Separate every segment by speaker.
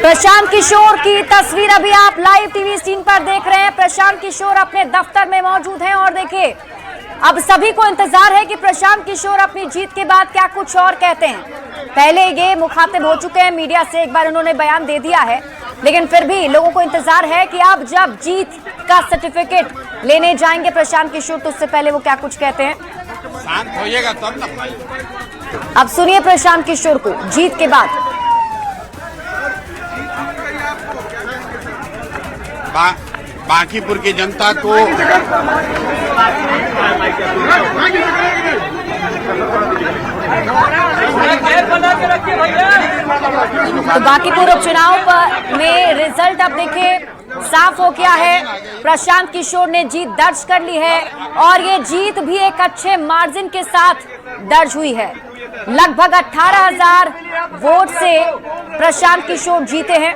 Speaker 1: प्रशांत किशोर की तस्वीर अभी आप लाइव टीवी स्क्रीन पर देख रहे हैं। प्रशांत किशोर अपने दफ्तर में मौजूद हैं और देखिए अब सभी को इंतजार है कि प्रशांत किशोर अपनी जीत के बाद क्या कुछ और कहते हैं। पहले ये मुखातिब हो चुके हैं मीडिया से, एक बार उन्होंने बयान दे दिया है, लेकिन फिर भी लोगों को इंतजार है कि अब जब जीत का सर्टिफिकेट लेने जाएंगे प्रशांत किशोर तो उससे पहले वो क्या कुछ कहते हैं।
Speaker 2: शांत होइएगा तब ना भाई।
Speaker 1: अब सुनिए प्रशांत किशोर को जीत के बाद।
Speaker 2: बांकीपुर की जनता को
Speaker 1: तो बांकीपुर उपचुनाव में रिजल्ट अब देखिए साफ हो गया है। प्रशांत किशोर ने जीत दर्ज कर ली है और ये जीत भी एक अच्छे मार्जिन के साथ दर्ज हुई है। लगभग 18,000 वोट से प्रशांत किशोर जीते हैं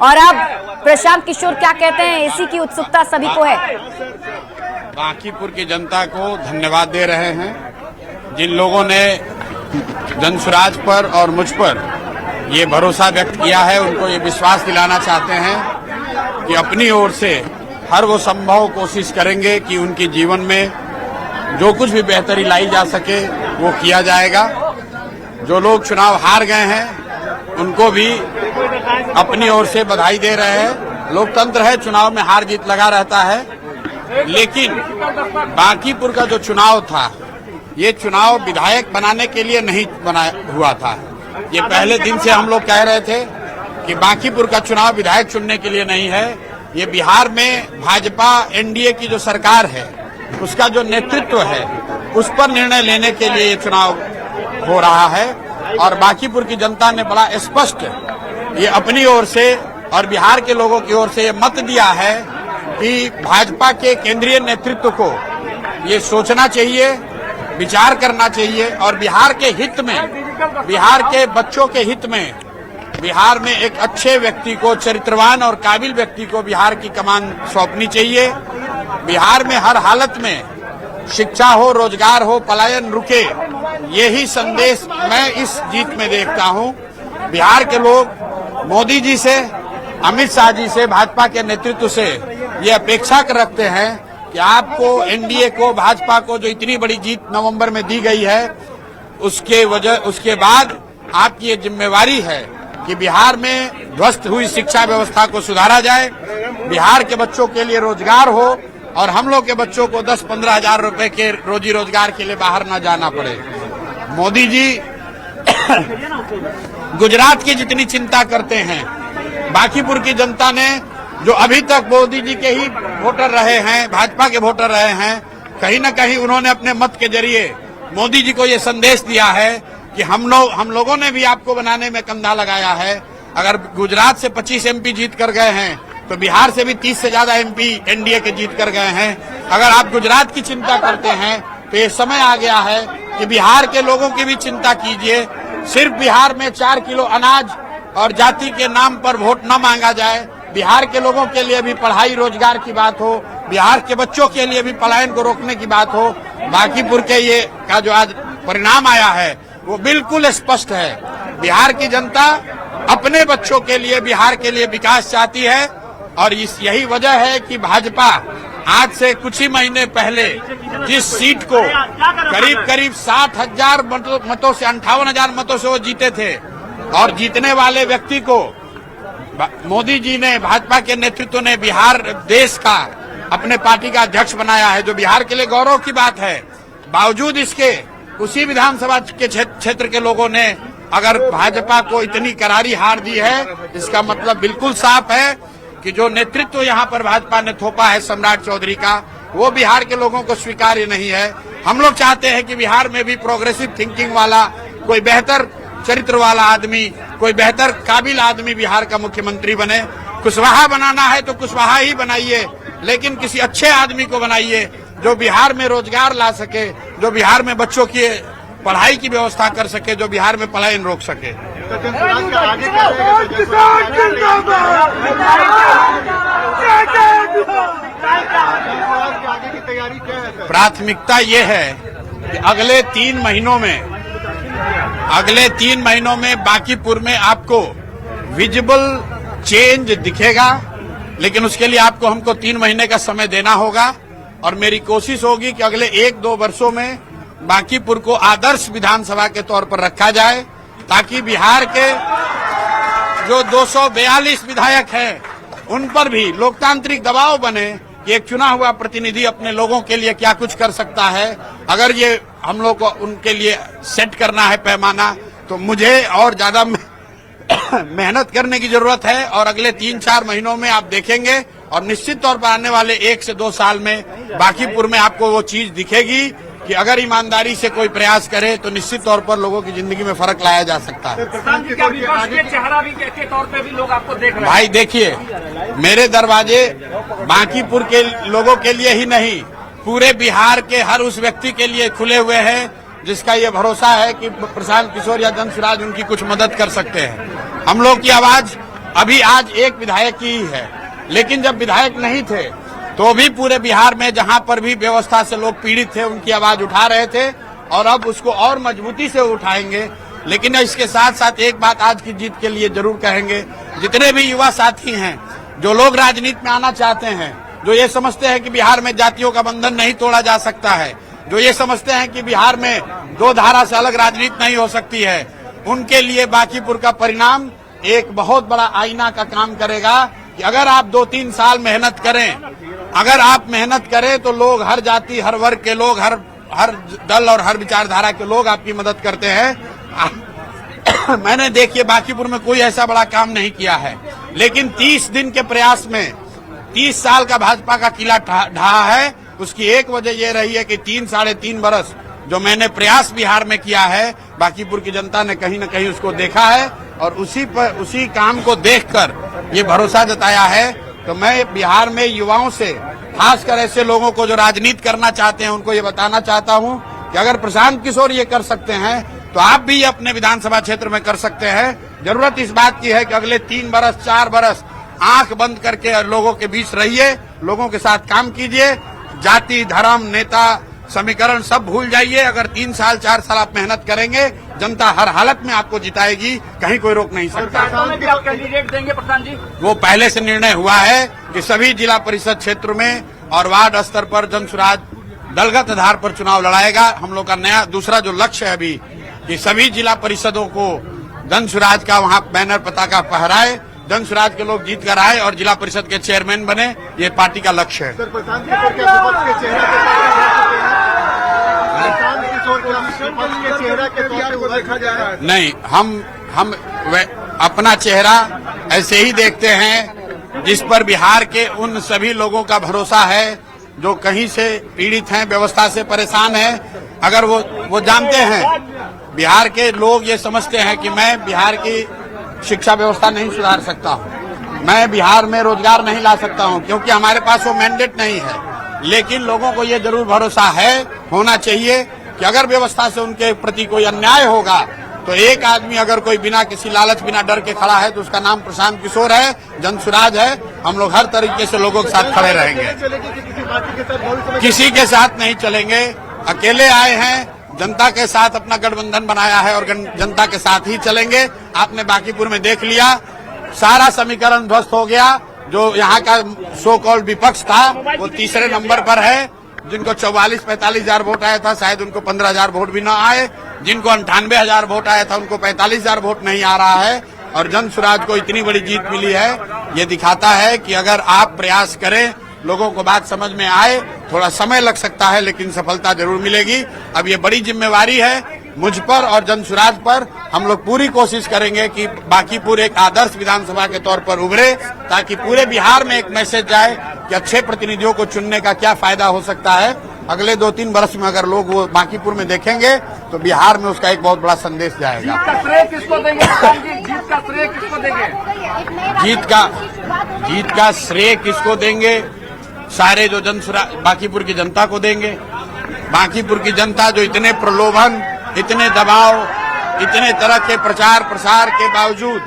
Speaker 1: और अब प्रशांत किशोर क्या कहते हैं इसी की उत्सुकता सभी को है।
Speaker 2: बांकीपुर की जनता को धन्यवाद दे रहे हैं जिन लोगों ने जनसुराज पर और मुझ पर ये भरोसा व्यक्त किया है। उनको ये विश्वास दिलाना चाहते हैं कि अपनी ओर से हर वो संभव कोशिश करेंगे कि उनके जीवन में जो कुछ भी बेहतरी लाई जा सके वो किया जाएगा। जो लोग चुनाव हार गए हैं उनको भी अपनी ओर से बधाई दे रहे हैं। लोकतंत्र है, चुनाव में हार जीत लगा रहता है, लेकिन बांकीपुर का जो चुनाव था ये चुनाव विधायक बनाने के लिए नहीं बना हुआ था। ये पहले दिन से हम लोग कह रहे थे कि बांकीपुर का चुनाव विधायक चुनने के लिए नहीं है। ये बिहार में भाजपा एनडीए की जो सरकार है उसका जो नेतृत्व है उस पर निर्णय लेने के लिए ये चुनाव हो रहा है। और बांकीपुर की जनता ने बड़ा स्पष्ट ये अपनी ओर से और बिहार के लोगों की ओर से ये मत दिया है कि भाजपा के केंद्रीय नेतृत्व को ये सोचना चाहिए, विचार करना चाहिए और बिहार के हित में, बिहार के बच्चों के हित में, बिहार में एक अच्छे व्यक्ति को, चरित्रवान और काबिल व्यक्ति को बिहार की कमान सौंपनी चाहिए। बिहार में हर हालत में शिक्षा हो, रोजगार हो, पलायन रुके, यही संदेश मैं इस जीत में देखता हूं। बिहार के लोग मोदी जी से, अमित शाह जी से, भाजपा के नेतृत्व से ये अपेक्षा रखते हैं कि आपको, एनडीए को, भाजपा को जो इतनी बड़ी जीत नवंबर में दी गई है उसके बाद आपकी ये जिम्मेवारी है कि बिहार में ध्वस्त हुई शिक्षा व्यवस्था को सुधारा जाए, बिहार के बच्चों के लिए रोजगार हो और हम लोग के बच्चों को 10-15 हजार रुपए के रोजी रोजगार के लिए बाहर न जाना पड़े। मोदी जी गुजरात की जितनी चिंता करते हैं, बांकीपुर की जनता ने जो अभी तक मोदी जी के ही वोटर रहे हैं, भाजपा के वोटर रहे हैं, कहीं न कहीं उन्होंने अपने मत के जरिए मोदी जी को ये संदेश दिया है कि हम लोगों ने भी आपको बनाने में कंधा लगाया है। अगर गुजरात से 25 एमपी जीत कर गए हैं तो बिहार से भी 30 से ज्यादा एमपी एनडीए के जीत कर गए हैं। अगर आप गुजरात की चिंता करते हैं तो ये समय आ गया है कि बिहार के लोगों की भी चिंता कीजिए। सिर्फ बिहार में 4 किलो अनाज और जाति के नाम पर वोट न मांगा जाए। बिहार के लोगों के लिए भी पढ़ाई रोजगार की बात हो, बिहार के बच्चों के लिए भी पलायन को रोकने की बात हो। बांकीपुर के ये का जो आज परिणाम आया है वो बिल्कुल स्पष्ट है। बिहार की जनता अपने बच्चों के लिए, बिहार के लिए विकास चाहती है और यही वजह है कि भाजपा आज से कुछ ही महीने पहले जिस सीट को करीब 60,000 मतों से, 58,000 मतों से वो जीते थे और जीतने वाले व्यक्ति को मोदी जी ने, भाजपा के नेतृत्व ने बिहार देश का अपने पार्टी का अध्यक्ष बनाया है, जो बिहार के लिए गौरव की बात है। बावजूद इसके उसी विधानसभा के क्षेत्र के लोगों ने अगर भाजपा को इतनी करारी हार दी है, इसका मतलब बिल्कुल साफ है कि जो नेतृत्व यहाँ पर भाजपा ने थोपा है सम्राट चौधरी का, वो बिहार के लोगों को स्वीकार्य नहीं है। हम लोग चाहते हैं कि बिहार में भी प्रोग्रेसिव थिंकिंग वाला, कोई बेहतर चरित्र वाला आदमी, कोई बेहतर काबिल आदमी बिहार का मुख्यमंत्री बने। कुशवाहा बनाना है तो कुशवाहा ही बनाइए, लेकिन किसी अच्छे आदमी को बनाइए जो बिहार में रोजगार ला सके, जो बिहार में बच्चों की पढ़ाई की व्यवस्था कर सके, जो बिहार में पलायन रोक सके। प्राथमिकता ये है कि अगले 3 महीनों में बांकीपुर में आपको विजिबल चेंज दिखेगा, लेकिन उसके लिए आपको हमको 3 महीने का समय देना होगा और मेरी कोशिश होगी कि अगले 1-2 वर्षों में बांकीपुर को आदर्श विधानसभा के तौर पर रखा जाए, ताकि बिहार के जो 242 विधायक हैं उन पर भी लोकतांत्रिक दबाव बने कि एक चुना हुआ प्रतिनिधि अपने लोगों के लिए क्या कुछ कर सकता है। अगर ये हम लोग को उनके लिए सेट करना है पैमाना, तो मुझे और ज्यादा मेहनत करने की जरूरत है और अगले 3-4 महीनों में आप देखेंगे और निश्चित तौर पर आने वाले 1 से 2 साल में बांकीपुर में आपको वो चीज दिखेगी कि अगर ईमानदारी से कोई प्रयास करे तो निश्चित तौर पर लोगों की जिंदगी में फर्क लाया जा सकता है।
Speaker 3: चेहरा भी के तौर पे भी लोग आपको देख रहे हैं।
Speaker 2: भाई देखिए, मेरे दरवाजे बांकीपुर के लोगों के लिए ही नहीं, पूरे बिहार के हर उस व्यक्ति के लिए खुले हुए हैं जिसका ये भरोसा है कि प्रशांत किशोर या जन उनकी कुछ मदद कर सकते हैं। हम लोग की आवाज अभी आज एक विधायक की ही है, लेकिन जब विधायक नहीं थे तो भी पूरे बिहार में जहां पर भी व्यवस्था से लोग पीड़ित थे उनकी आवाज उठा रहे थे और अब उसको और मजबूती से उठाएंगे। लेकिन इसके साथ साथ एक बात आज की जीत के लिए जरूर कहेंगे, जितने भी युवा साथी हैं जो लोग राजनीति में आना चाहते हैं, जो ये समझते हैं कि बिहार में जातियों का बंधन नहीं तोड़ा जा सकता है, जो ये समझते हैं कि बिहार में 2 धारा से अलग राजनीति नहीं हो सकती है, उनके लिए बांकीपुर का परिणाम एक बहुत बड़ा आईना का काम करेगा कि अगर आप 2-3 साल मेहनत करें, अगर आप मेहनत करें तो लोग, हर जाति, हर वर्ग के लोग, हर दल और हर विचारधारा के लोग आपकी मदद करते हैं। मैंने देखिए बांकीपुर में कोई ऐसा बड़ा काम नहीं किया है, लेकिन 30 दिन के प्रयास में 30 साल का भाजपा का किला ढहा है। उसकी एक वजह यह रही है कि 3-3.5 बरस जो मैंने प्रयास बिहार में किया है, बांकीपुर की जनता ने कहीं न कहीं उसको देखा है और उसी काम को देखकर ये भरोसा जताया है। तो मैं बिहार में युवाओं से, खासकर ऐसे लोगों को जो राजनीति करना चाहते हैं, उनको ये बताना चाहता हूं कि अगर प्रशांत किशोर ये कर सकते हैं तो आप भी अपने विधानसभा क्षेत्र में कर सकते हैं। जरूरत इस बात की है कि अगले 3 बरस 4 बरस आंख बंद करके लोगों के बीच रहिए, लोगों के साथ काम कीजिए, जाति, धर्म, नेता, समीकरण सब भूल जाइए। अगर 3 साल 4 साल आप मेहनत करेंगे, जनता हर हालत में आपको जिताएगी, कहीं कोई रोक नहीं सकता।
Speaker 3: आप कैंडिडेट देंगे प्रधान जी?
Speaker 2: वो पहले से निर्णय हुआ है कि सभी जिला परिषद क्षेत्र में और वार्ड स्तर पर जनसुराज दलगत आधार पर चुनाव लड़ाएगा। हम लोग का नया दूसरा जो लक्ष्य है अभी कि सभी जिला परिषदों को जनसुराज का वहाँ बैनर पताका फहराए, जनसुराज के लोग जीत कर आए और जिला परिषद के चेयरमैन बने, ये पार्टी का लक्ष्य है। नहीं, हम अपना चेहरा ऐसे ही देखते हैं जिस पर बिहार के उन सभी लोगों का भरोसा है जो कहीं से पीड़ित हैं, व्यवस्था से परेशान हैं। अगर वो जानते हैं, बिहार के लोग ये समझते हैं कि मैं बिहार की शिक्षा व्यवस्था नहीं सुधार सकता हूँ, मैं बिहार में रोजगार नहीं ला सकता हूँ, क्योंकि हमारे पास वो मैंडेट नहीं है। लेकिन लोगों को ये जरूर भरोसा है, होना चाहिए कि अगर व्यवस्था से उनके प्रति कोई अन्याय होगा तो एक आदमी अगर कोई बिना किसी लालच, बिना डर के खड़ा है तो उसका नाम प्रशांत किशोर है, जनसुराज है। हम लोग हर तरीके से लोगों के साथ खड़े रहेंगे, किसी के साथ नहीं चलेंगे। अकेले आए हैं, जनता के साथ अपना गठबंधन बनाया है और जनता के साथ ही चलेंगे। आपने बांकीपुर में देख लिया, सारा समीकरण ध्वस्त हो गया। जो यहाँ का सो कॉल्ड विपक्ष था वो तीसरे नंबर पर है। जिनको 44-45 हजार वोट आया था, शायद उनको 15 हजार वोट भी न आए। जिनको 98 हजार वोट आया था, उनको 45 हजार वोट नहीं आ रहा है। और जनसुराज को इतनी बड़ी जीत मिली है, ये दिखाता है कि अगर आप प्रयास करें, लोगों को बात समझ में आए, थोड़ा समय लग सकता है लेकिन सफलता जरूर मिलेगी। अब ये बड़ी जिम्मेवारी है मुझ पर और जनसुराज पर। हम लोग पूरी कोशिश करेंगे कि बांकीपुर एक आदर्श विधानसभा के तौर पर उभरे, ताकि पूरे बिहार में एक मैसेज जाए कि अच्छे प्रतिनिधियों को चुनने का क्या फायदा हो सकता है। अगले 2-3 वर्ष में अगर लोग वो बांकीपुर में देखेंगे तो बिहार में उसका एक बहुत बड़ा संदेश जाएगा।
Speaker 3: जीत का श्रेय किसको देंगे? जीत का श्रेय किसको देंगे?
Speaker 2: जीत का श्रेय किसको देंगे? सारे जो जनसुराज बांकीपुर की जनता को देंगे। बांकीपुर की जनता जो इतने प्रलोभन, इतने दबाव, इतने तरह के प्रचार प्रसार के बावजूद,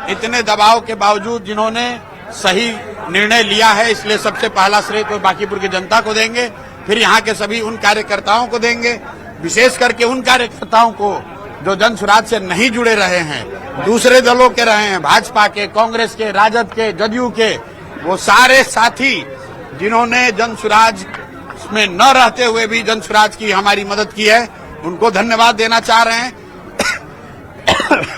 Speaker 2: इतने दबाव के बावजूद जिन्होंने सही निर्णय लिया है, इसलिए सबसे पहला श्रेय तो बांकीपुर की जनता को देंगे। फिर यहाँ के सभी उन कार्यकर्ताओं को देंगे, विशेष करके उन कार्यकर्ताओं को जो जन स्वराज से नहीं जुड़े रहे हैं, दूसरे दलों के रहे हैं, भाजपा के, कांग्रेस के, राजद के, जदयू के, वो सारे साथी जिन्होंने जन स्वराज में न रहते हुए भी जन स्वराज की हमारी मदद की है, उनको धन्यवाद देना चाह रहे हैं।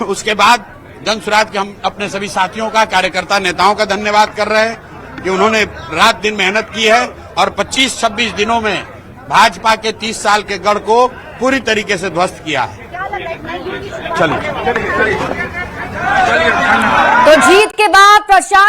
Speaker 2: उसके बाद जन स्वराज के हम अपने सभी साथियों का, कार्यकर्ता नेताओं का धन्यवाद कर रहे हैं कि उन्होंने रात दिन मेहनत की है और 25-26 दिनों में भाजपा के 30 साल के गढ़ को पूरी तरीके से ध्वस्त किया है। चलिए।
Speaker 1: तो जीत के बाद प्रशांत